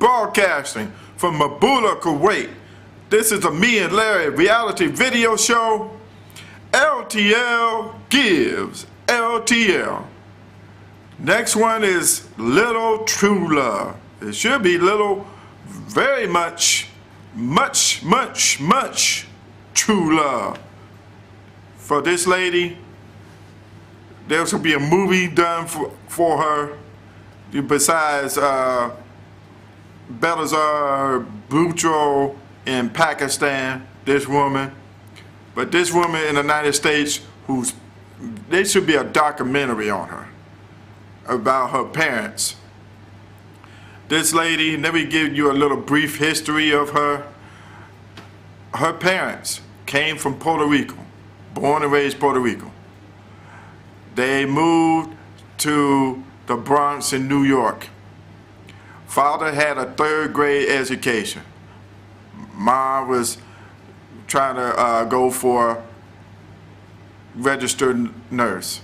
broadcasting from Mabula, Kuwait. This is a Me and Larry reality video show. LTL gives LTL. Next one is Little True Love. It should be little, very much true love. For this lady, there's going to be a movie done for her. Besides Belazar Bhutto in Pakistan, this woman. But this woman in the United States, there should be a documentary on her about her parents. This lady, let me give you a little brief history of her. Her parents came from Puerto Rico, born and raised Puerto Rico. They moved to the Bronx in New York. Father had a third-grade education. Mom was trying to go for registered nurse.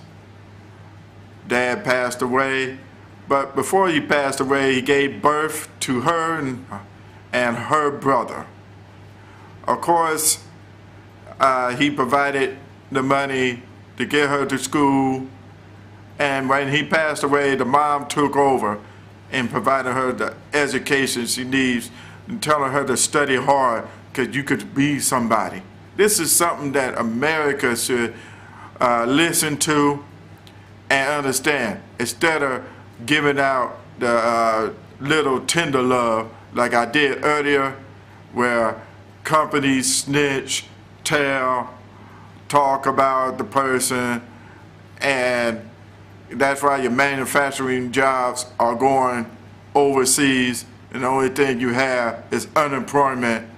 Dad passed away, but before he passed away, he gave birth to her and her brother. Of course, he provided the money to get her to school, and when he passed away, the mom took over and provided her the education she needs, and telling her to study hard because you could be somebody. This is something that America should listen to and understand, instead of giving out the little tender love like I did earlier, where companies snitch, tell, talk about the person, and that's why your manufacturing jobs are going overseas, and the only thing you have is unemployment,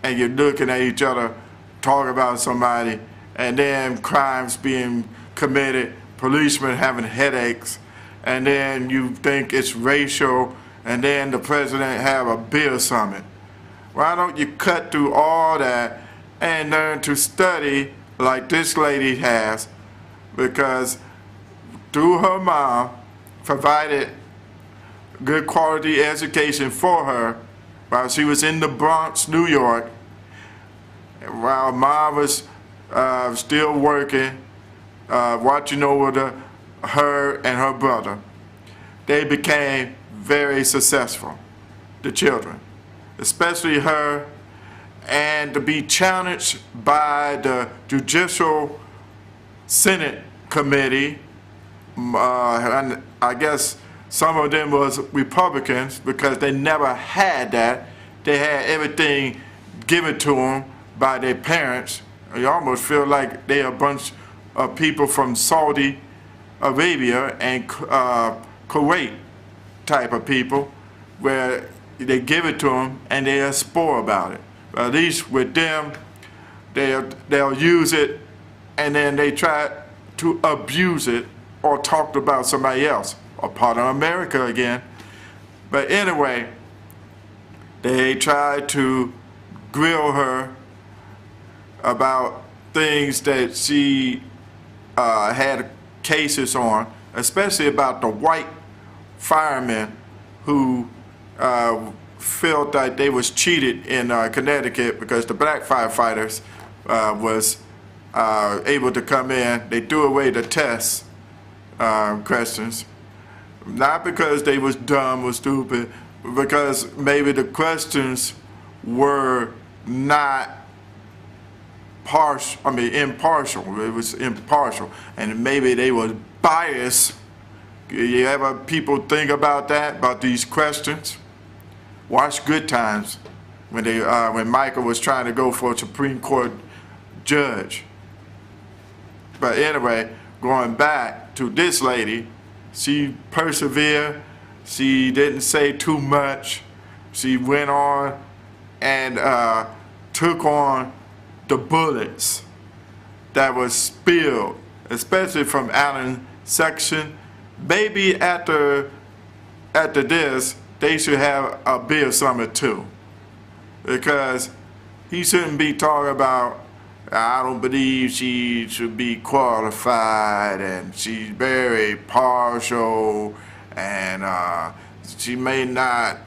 and you're looking at each other, talk about somebody, and then crimes being committed, policemen having headaches, and then you think it's racial, and then the president have a beer summit. Why don't you cut through all that and learn to study like this lady has, because through her mom provided good quality education for her while she was in the Bronx, New York, while mom was still working, watching over her and her brother. They became very successful, the children, especially her, and to be challenged by the Judicial Senate Committee. And I guess some of them was Republicans because they never had that. They had everything given to them by their parents. You almost feel like they're a bunch of people from Saudi Arabia and Kuwait type of people, where they give it to them and they are spoiled about it. But at least with them, they'll use it, and then they try to abuse it or talk about somebody else, or part of America again. But anyway, they tried to grill her about things that she had cases on, especially about the white firemen who felt that they was cheated in Connecticut because the black firefighters was able to come in. They threw away the test questions, not because they was dumb or stupid, but because maybe the questions were not impartial. It was impartial, and maybe they were biased. You ever people think about that, about these questions? Watch Good Times when Michael was trying to go for a Supreme Court judge. But anyway, going back to this lady, she persevered. She didn't say too much. She went on and took on the bullets that was spilled, especially from Allen's section. Maybe after this, they should have a beer summit too, because he shouldn't be talking about, I don't believe she should be qualified, and she's very partial, and she may not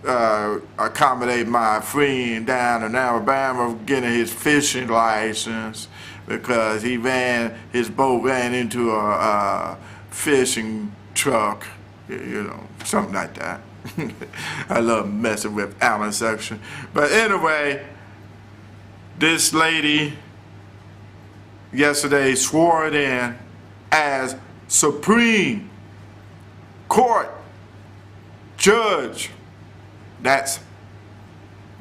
accommodate my friend down in Alabama getting his fishing license because his boat ran into a fishing truck, you know, something like that. I love messing with Allen section. But anyway, this lady yesterday swore it in as Supreme Court Judge. That's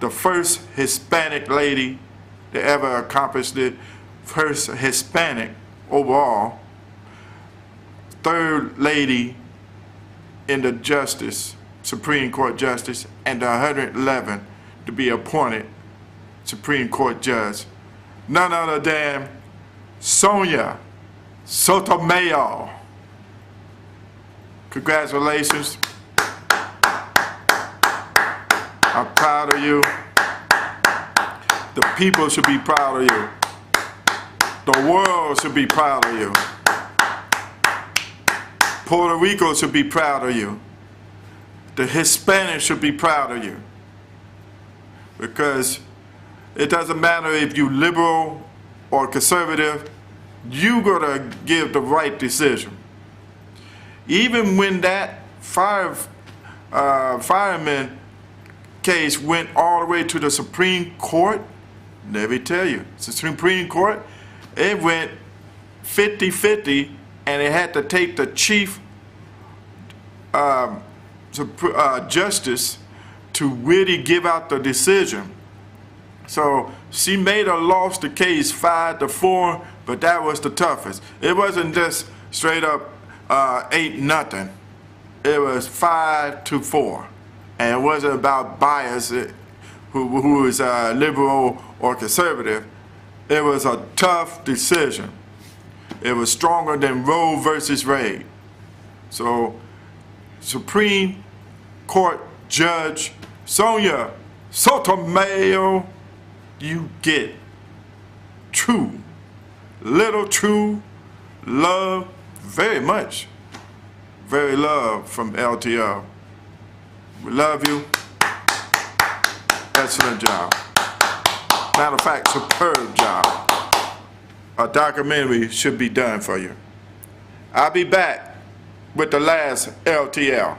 the first Hispanic lady to ever accomplish it. First Hispanic overall. Third lady in the Supreme Court Justice, and the 111 to be appointed Supreme Court Judge. None other than Sonia Sotomayor. Congratulations. I'm proud of you. The people should be proud of you. The world should be proud of you. Puerto Rico should be proud of you. The Hispanics should be proud of you. Because it doesn't matter if you're liberal or conservative, you gotta give the right decision. Even when that fireman case went all the way to the Supreme Court, let me tell you, the Supreme Court, it went 50-50, and it had to take the chief justice to really give out the decision. So she may have lost the case 5-4, but that was the toughest. It wasn't just straight up 8-0. It was 5-4, and it wasn't about bias, who is liberal or conservative. It was a tough decision. It was stronger than Roe versus Wade. So, Supreme Court Judge Sonia Sotomayor, you get little true love, very much, very love from LTL. We love you. Excellent job. Matter of fact, superb job. A documentary should be done for you. I'll be back with the last LTL.